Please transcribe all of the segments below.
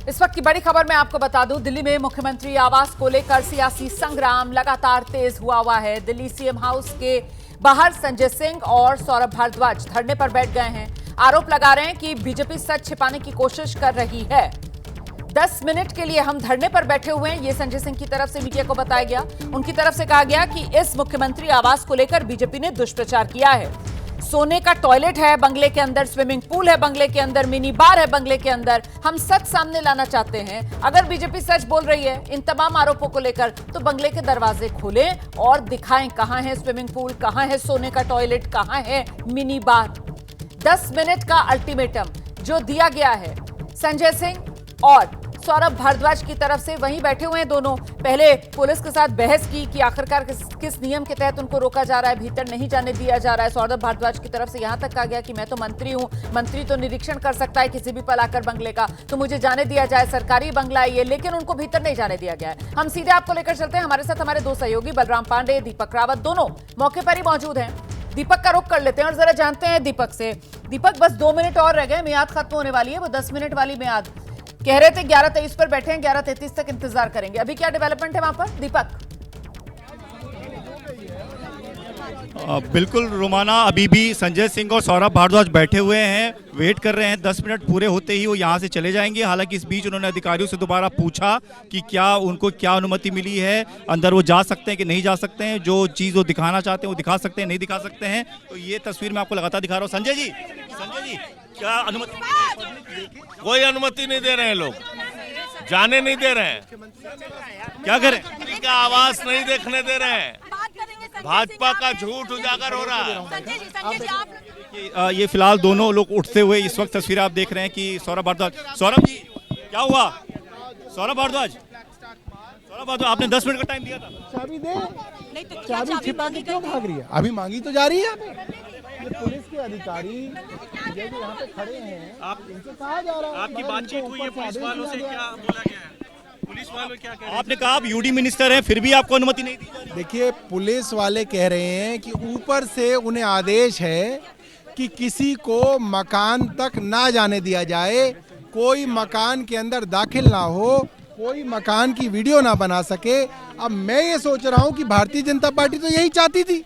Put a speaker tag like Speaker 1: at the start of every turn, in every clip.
Speaker 1: इस वक्त की बड़ी खबर मैं आपको बता दूं, दिल्ली में मुख्यमंत्री आवास को लेकर सियासी संग्राम लगातार तेज हुआ है। दिल्ली सीएम हाउस के बाहर संजय सिंह और सौरभ भारद्वाज धरने पर बैठ गए हैं। आरोप लगा रहे हैं कि बीजेपी सच छिपाने की कोशिश कर रही है। 10 मिनट के लिए हम धरने पर बैठे हुए हैं, ये संजय सिंह की तरफ से मीडिया को बताया गया। उनकी तरफ से कहा गया कि इस मुख्यमंत्री आवास को लेकर बीजेपी ने दुष्प्रचार किया है। सोने का टॉयलेट है बंगले के अंदर, स्विमिंग पूल है बंगले के अंदर, मिनी बार है बंगले के अंदर। हम सच सामने लाना चाहते हैं। अगर बीजेपी सच बोल रही है इन तमाम आरोपों को लेकर, तो बंगले के दरवाजे खोलें और दिखाएं कहां है स्विमिंग पूल, कहां है सोने का टॉयलेट, कहां है मिनी बार। 10 मिनट का अल्टीमेटम जो दिया गया है संजय सिंह और सौरभ भारद्वाज की तरफ से, वहीं बैठे हुए हैं दोनों। पहले पुलिस के साथ बहस की कि आखिरकार किस नियम के तहत उनको रोका जा रहा है, भीतर नहीं जाने दिया जा रहा है। सौरभ भारद्वाज की तरफ से यहां तक कहा गया कि मैं तो मंत्री हूं, मंत्री तो निरीक्षण कर सकता है किसी भी पल आकर बंगले का, तो मुझे जाने दिया जाए, सरकारी बंगला है ये, लेकिन उनको भीतर नहीं जाने दिया गया है। हम सीधे आपको लेकर चलते हैं। हमारे साथ हमारे दो सहयोगी बलराम पांडे, दीपक रावत, दोनों मौके पर ही मौजूद हैं। दीपक का रुख कर लेते हैं और जरा जानते हैं दीपक से। दीपक, बस 2 मिनट और रह गए, मियाद खत्म होने वाली है। वो 10 मिनट वाली मियाद कह रहे थे 11:23 पर बैठे हैं, 11:33 तक इंतजार करेंगे। अभी क्या डेवलपमेंट है वहां पर दीपक?
Speaker 2: बिल्कुल रोमाना, अभी भी संजय सिंह और सौरभ भारद्वाज बैठे हुए हैं, वेट कर रहे हैं। 10 मिनट पूरे होते ही वो यहाँ से चले जाएंगे। हालांकि इस बीच उन्होंने अधिकारियों से दोबारा पूछा कि क्या उनको क्या अनुमति मिली है, अंदर वो जा सकते हैं कि नहीं जा सकते हैं, जो चीज़ वो दिखाना चाहते हैं वो दिखा सकते हैं, नहीं दिखा सकते हैं। तो ये तस्वीर मैं आपको लगातार दिखा रहा हूँ। संजय जी क्या अनुमति?
Speaker 3: कोई अनुमति नहीं दे रहे हैं, लोग जाने नहीं दे रहे हैं।
Speaker 2: क्या करें?
Speaker 3: का आवास नहीं देखने दे रहे हैं। भाजपा का झूठ उजागर हो रहा है।
Speaker 2: ये फिलहाल दोनों लोग उठते हुए इस वक्त तस्वीर आप देख रहे हैं कि सौरभ भारद्वाज, सौरभ जी क्या हुआ? सौरभ भारद्वाज, आपने 10 मिनट का टाइम दिया था।
Speaker 4: चाबी दे, चाबी छिपा के क्यों भाग रही है? अभी मांगी तो जा रही है। ये पुलिस के अधिकारी जो यहाँ पे खड़े हैं, आप इनसे कहा जा रहा है,
Speaker 5: आपकी बातचीत हुई है पुलिस वालों से, क्या बोला गया है? पुलिस वाले क्या कह रहे हैं?
Speaker 2: आपने कहा आप यूडी मिनिस्टर हैं, फिर भी आपको अनुमति नहीं दी जा रही।
Speaker 4: देखिए, पुलिस वाले कह रहे हैं कि ऊपर से उन्हें आदेश है कि किसी को मकान तक ना जाने दिया जाए, कोई मकान के अंदर दाखिल ना हो, कोई मकान की वीडियो ना बना सके। अब मैं ये सोच रहा हूँ कि भारतीय जनता पार्टी तो यही चाहती थी,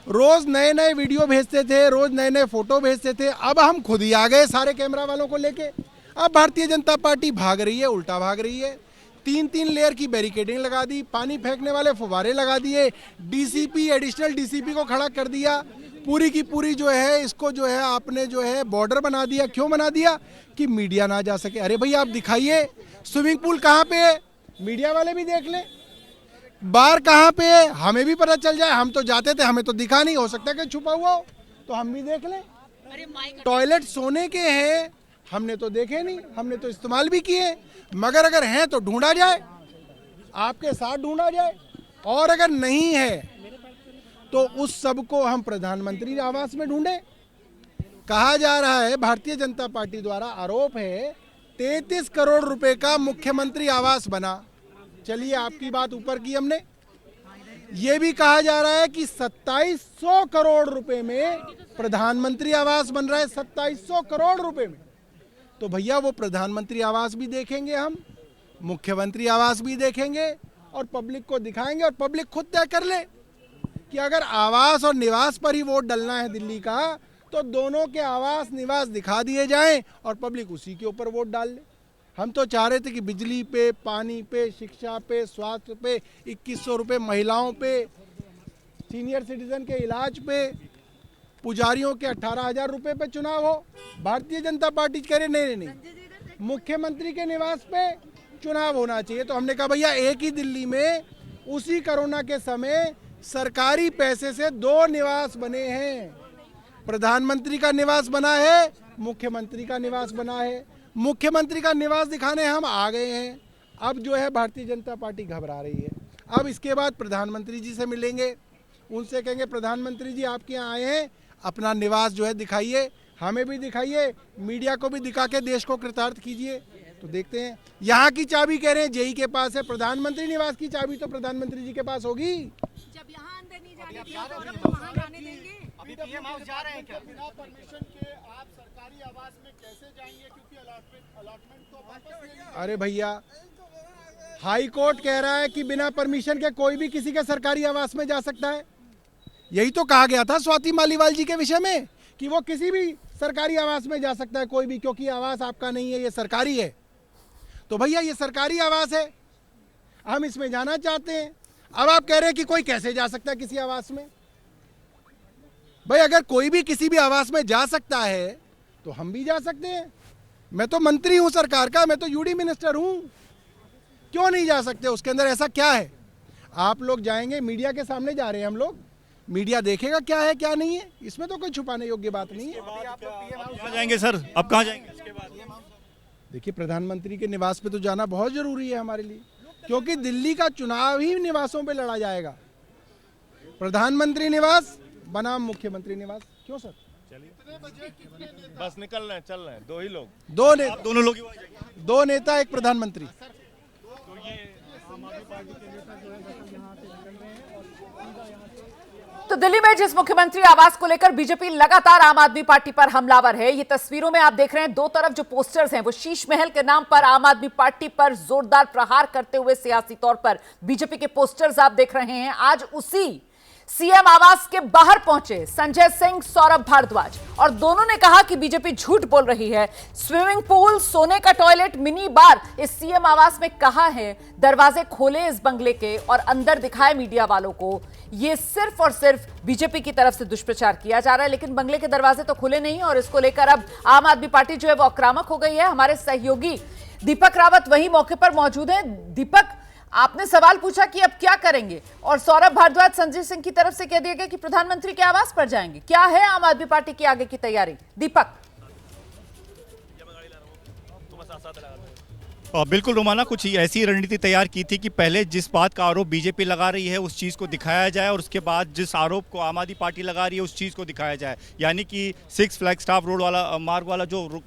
Speaker 4: रोज नए नए वीडियो भेजते थे, रोज नए नए फोटो भेजते थे। अब हम खुद ही आ गए सारे कैमरा वालों को लेके। अब भारतीय जनता पार्टी भाग रही है, उल्टा भाग रही है। 3-3 लेयर की बैरिकेडिंग लगा दी, पानी फेंकने वाले फुवारे लगा दिए, डीसीपी एडिशनल डीसीपी को खड़ा कर दिया। पूरी की पूरी जो है इसको जो है आपने जो है बॉर्डर बना दिया। क्यों बना दिया? कि मीडिया ना जा सके। अरे भाई आप दिखाइए स्विमिंग पूल कहाँ पे है, मीडिया वाले भी देख लें। बार कहाँ पे है, हमें भी पता चल जाए। हम तो जाते थे, हमें तो दिखा नहीं, हो सकता है कि छुपा हुआ हो, तो हम भी देख लें। टॉयलेट सोने के हैं, हमने तो देखे नहीं, हमने तो इस्तेमाल भी किए, मगर अगर हैं तो ढूंढा जाए, आपके साथ ढूंढा जाए। और अगर नहीं है तो उस सब को हम प्रधानमंत्री आवास में ढूंढे। कहा जा रहा है, भारतीय जनता पार्टी द्वारा आरोप है 33 करोड़ रुपए का मुख्यमंत्री आवास बना। चलिए आपकी बात ऊपर की हमने। ये भी कहा जा रहा है कि 2700 करोड़ रुपए में प्रधानमंत्री आवास बन रहा है, 2700 करोड़ रुपए में। तो भैया वो प्रधानमंत्री आवास भी देखेंगे, हम मुख्यमंत्री आवास भी देखेंगे और पब्लिक को दिखाएंगे, और पब्लिक खुद तय कर ले कि अगर आवास और निवास पर ही वोट डालना है दिल्ली का, तो दोनों के आवास निवास दिखा दिए जाएं और पब्लिक उसी के ऊपर वोट डाल ले। हम तो चाह रहे थे कि बिजली पे, पानी पे, शिक्षा पे, स्वास्थ्य पे 2100 रुपये, महिलाओं पे, सीनियर सिटीजन के इलाज पे, पुजारियों के 18,000 रुपये पे चुनाव हो। भारतीय जनता पार्टी कह रहे नहीं, मुख्यमंत्री के निवास पे चुनाव होना चाहिए। तो हमने कहा भैया एक ही दिल्ली में उसी कोरोना के समय सरकारी पैसे से 2 निवास बने हैं। प्रधानमंत्री का निवास बना है, मुख्यमंत्री का निवास बना है। मुख्यमंत्री का निवास दिखाने हम आ गए हैं। अब जो है भारतीय जनता पार्टी घबरा रही है। अब इसके बाद प्रधानमंत्री जी से मिलेंगे, उनसे कहेंगे प्रधानमंत्री जी आपके यहाँ आए हैं, अपना निवास जो है दिखाइए, हमें भी दिखाइए, मीडिया को भी दिखा के देश को कृतार्थ कीजिए। तो देखते हैं। यहाँ की चाबी कह रहे हैं जेई के पास है, प्रधानमंत्री निवास की चाबी तो प्रधानमंत्री जी के पास होगी।
Speaker 6: जब यहाँ अंदर नहीं जाने दिया तो वहाँ जाने देंगे?
Speaker 5: अभी पीएम हाउस जा रहे हैं क्या?
Speaker 7: बिना परमिशन के आप सरकारी आवास में कैसे जाएंगे? क्योंकि अलॉटमेंट तो वापस ले लीजिए।
Speaker 4: अरे भैया, हाई कोर्ट कह रहा है कि बिना परमिशन के कोई भी किसी के सरकारी आवास में जा सकता है। यही तो कहा गया था स्वाति मालीवाल जी के विषय में कि वो किसी भी सरकारी आवास में जा सकता है कोई भी, क्योंकि आवास आपका नहीं है, ये सरकारी है। तो भैया ये सरकारी आवास है, हम इसमें जाना चाहते हैं। अब आप कह रहे हैं कि कोई कैसे जा सकता है किसी आवास में। भाई अगर कोई भी किसी भी आवास में जा सकता है तो हम भी जा सकते हैं। मैं तो मंत्री हूं सरकार का, मैं तो यूडी मिनिस्टर हूं, क्यों नहीं जा सकते? उसके अंदर ऐसा क्या है? आप लोग जाएंगे, मीडिया के सामने जा रहे हैं हम लोग, मीडिया देखेगा क्या है क्या नहीं है, इसमें तो कोई छुपाने योग्य बात नहीं है।
Speaker 2: कहाँ जाएंगे सर, अब कहाँ जाएंगे?
Speaker 4: देखिए, प्रधानमंत्री के निवास पे तो जाना बहुत जरूरी है हमारे लिए, क्योंकि दिल्ली का चुनाव ही निवासों पे लड़ा जाएगा। प्रधानमंत्री निवास बनाम मुख्यमंत्री निवास। क्यों सर?
Speaker 3: बस निकल रहे हैं, चल रहे हैं, दो ही लोग,
Speaker 2: दोनों लोग ही वहाँ जाएंगे।
Speaker 4: दो नेता, एक प्रधानमंत्री।
Speaker 1: तो दिल्ली में जिस मुख्यमंत्री आवास को लेकर बीजेपी लगातार आम आदमी पार्टी पर हमलावर है, ये तस्वीरों में आप देख रहे हैं, दो तरफ जो पोस्टर्स हैं वो शीश महल के नाम पर आम आदमी पार्टी पर जोरदार प्रहार करते हुए सियासी तौर पर बीजेपी के पोस्टर्स आप देख रहे हैं। आज उसी सीएम आवास के बाहर पहुंचे संजय सिंह, सौरभ भारद्वाज, और दोनों ने कहा कि बीजेपी झूठ बोल रही है। स्विमिंग पूल, सोने का टॉयलेट, मिनी बार इस सीएम आवास में कहां है? दरवाजे खोले इस बंगले के और अंदर दिखाए मीडिया वालों को। ये सिर्फ और सिर्फ बीजेपी की तरफ से दुष्प्रचार किया जा रहा है, लेकिन बंगले के दरवाजे तो खुले नहीं, और इसको लेकर अब आम आदमी पार्टी जो है वो आक्रामक हो गई है। हमारे सहयोगी दीपक रावत वही मौके पर मौजूद हैं। दीपक, आपने सवाल पूछा कि अब क्या करेंगे, और सौरभ भारद्वाज संजय सिंह की तरफ से कह दिया गया कि प्रधानमंत्री के आवास पर जाएंगे। क्या है आम आदमी पार्टी की आगे की तैयारी? दीपक।
Speaker 2: बिल्कुल रोमाना, कुछ ऐसी रणनीति तैयार की थी कि पहले जिस बात का आरोप बीजेपी लगा रही है उस चीज़ को दिखाया जाए, और उसके बाद जिस आरोप को आम आदमी पार्टी लगा रही है उस चीज़ को दिखाया जाए। यानी कि 6 फ्लैगस्टाफ रोड वाला मार्ग वाला जो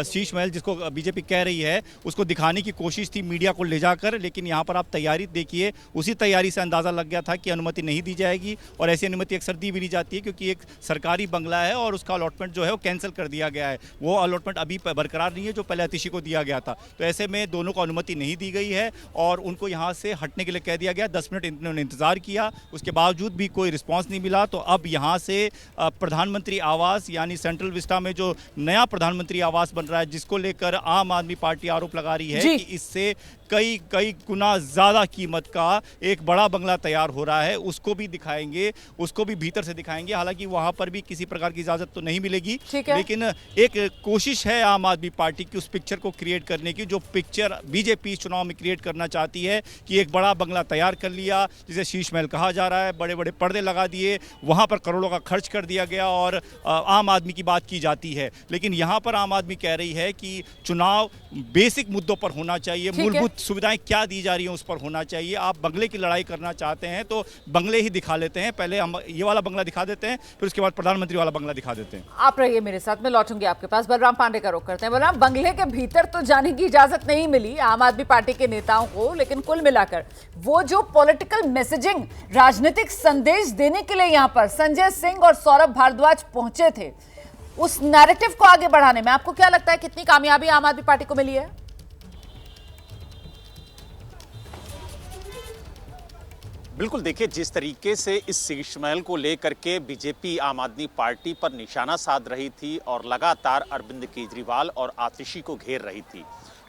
Speaker 2: शीश महल जिसको बीजेपी कह रही है, उसको दिखाने की कोशिश थी मीडिया को ले जाकर। लेकिन यहाँ पर आप तैयारी देखिए, उसी तैयारी से अंदाज़ा लग गया था कि अनुमति नहीं दी जाएगी, और ऐसी अनुमति अक्सर दी भी नहीं जाती है, क्योंकि एक सरकारी बंगला है और उसका अलॉटमेंट जो है वो कैंसिल कर दिया गया है। वो अलॉटमेंट अभी बरकरार नहीं है जो पहले अतिशी को दिया गया था। तो ऐसे में दोनों को अनुमति नहीं दी गई है और उनको यहां से हटने के लिए कह दिया गया। 10 मिनट इन्होंने इंतजार किया, उसके बावजूद भी कोई रिस्पांस नहीं मिला। तो अब यहां से प्रधानमंत्री आवास यानी सेंट्रल विस्टा में जो नया प्रधानमंत्री आवास बन रहा है, जिसको लेकर आम आदमी पार्टी आरोप लगा रही है कि इससे कई गुना ज्यादा कीमत का एक बड़ा बंगला तैयार हो रहा है, उसको भी दिखाएंगे, उसको भी भीतर से दिखाएंगे। हालांकि वहां पर भी किसी प्रकार की इजाजत तो नहीं मिलेगी, लेकिन एक कोशिश है आम आदमी पार्टी की उस पिक्चर को क्रिएट करने की, जो पिक्चर बीजेपी इस चुनाव में क्रिएट करना चाहती है कि एक बड़ा बंगला तैयार कर लिया, जिसे शीश महल कहा जा रहा है, बड़े बड़े पर्दे लगा दिए, वहां पर करोड़ों का खर्च कर दिया गया और आम आदमी की बात की जाती है। लेकिन यहां पर आम आदमी कह रही है कि चुनाव बेसिक मुद्दों पर होना चाहिए, मूलभूत सुविधाएं क्या दी जा रही हैं उस पर होना चाहिए। आप बंगले की लड़ाई करना चाहते हैं तो बंगले ही दिखा लेते हैं, पहले हम ये वाला बंगला दिखा देते हैं, फिर उसके बाद प्रधानमंत्री वाला बंगला दिखा देते हैं।
Speaker 1: आप रहिए मेरे साथ, मैं लौटूंगी आपके पास। बलराम पांडे का रुख करते हैं। बलराम, बंगले के भीतर तो जाने की इजाजत नहीं मिली आम आदमी पार्टी के नेताओं को, लेकिन कुल मिलाकर वो जो पॉलिटिकल मैसेजिंग, राजनीतिक संदेश देने के लिए यहां पर संजय सिंह और सौरभ भारद्वाज पहुंचे थे, उस नैरेटिव को आगे बढ़ाने में आपको क्या लगता है कितनी कामयाबी आम आदमी पार्टी को मिली है?
Speaker 7: बिल्कुल, देखिए जिस तरीके से इस शीश महल को लेकर के बीजेपी आम आदमी पार्टी पर निशाना साध रही थी और लगातार अरविंद केजरीवाल और आतिशी को घेर रही थी,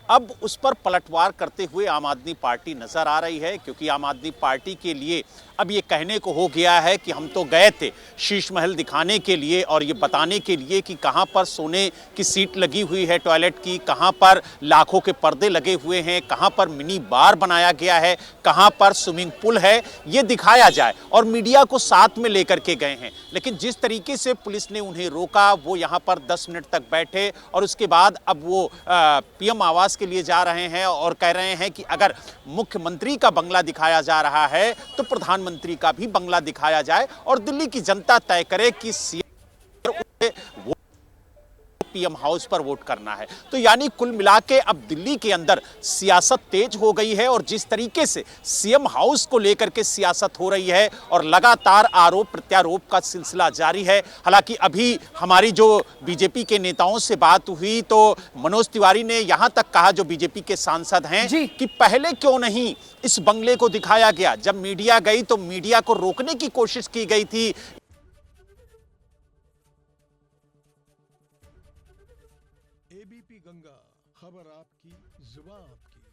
Speaker 7: अब उस पर पलटवार करते हुए आम आदमी पार्टी नजर आ रही है। क्योंकि आम आदमी पार्टी के लिए अब ये कहने को हो गया है कि हम तो गए थे शीश महल दिखाने के लिए और ये बताने के लिए कि कहां पर सोने की सीट लगी हुई है टॉयलेट की, कहां पर लाखों के पर्दे लगे हुए हैं, कहां पर मिनी बार बनाया गया है, कहां पर स्विमिंग पूल है, ये दिखाया जाए, और मीडिया को साथ में लेकर के गए हैं। लेकिन जिस तरीके से पुलिस ने उन्हें रोका, वो यहाँ पर 10 मिनट तक बैठे और उसके बाद अब वो पीएम आवास के लिए जा रहे हैं और कह रहे हैं कि अगर मुख्यमंत्री का बंगला दिखाया जा रहा है तो प्रधानमंत्री का भी बंगला दिखाया जाए और दिल्ली की जनता तय करे कि सीएम वो पीएम हाउस पर वोट करना है। तो यानी कुल मिला के अब दिल्ली के अंदर सियासत तेज हो गई है और जिस तरीके से सीएम हाउस को लेकर के सियासत हो रही है और लगातार आरोप प्रत्यारोप का सिलसिला जारी है। हालांकि अभी हमारी जो बीजेपी के नेताओं से बात हुई तो मनोज तिवारी ने यहां तक कहा, जो बीजेपी के सांसद हैं, कि पहले क्यों नहीं इस बंगले को दिखाया गया। जब मीडिया गई तो मीडिया को रोकने की कोशिश की गई थी।
Speaker 4: एबीपी गंगा, खबर आपकी, जुबान आपकी।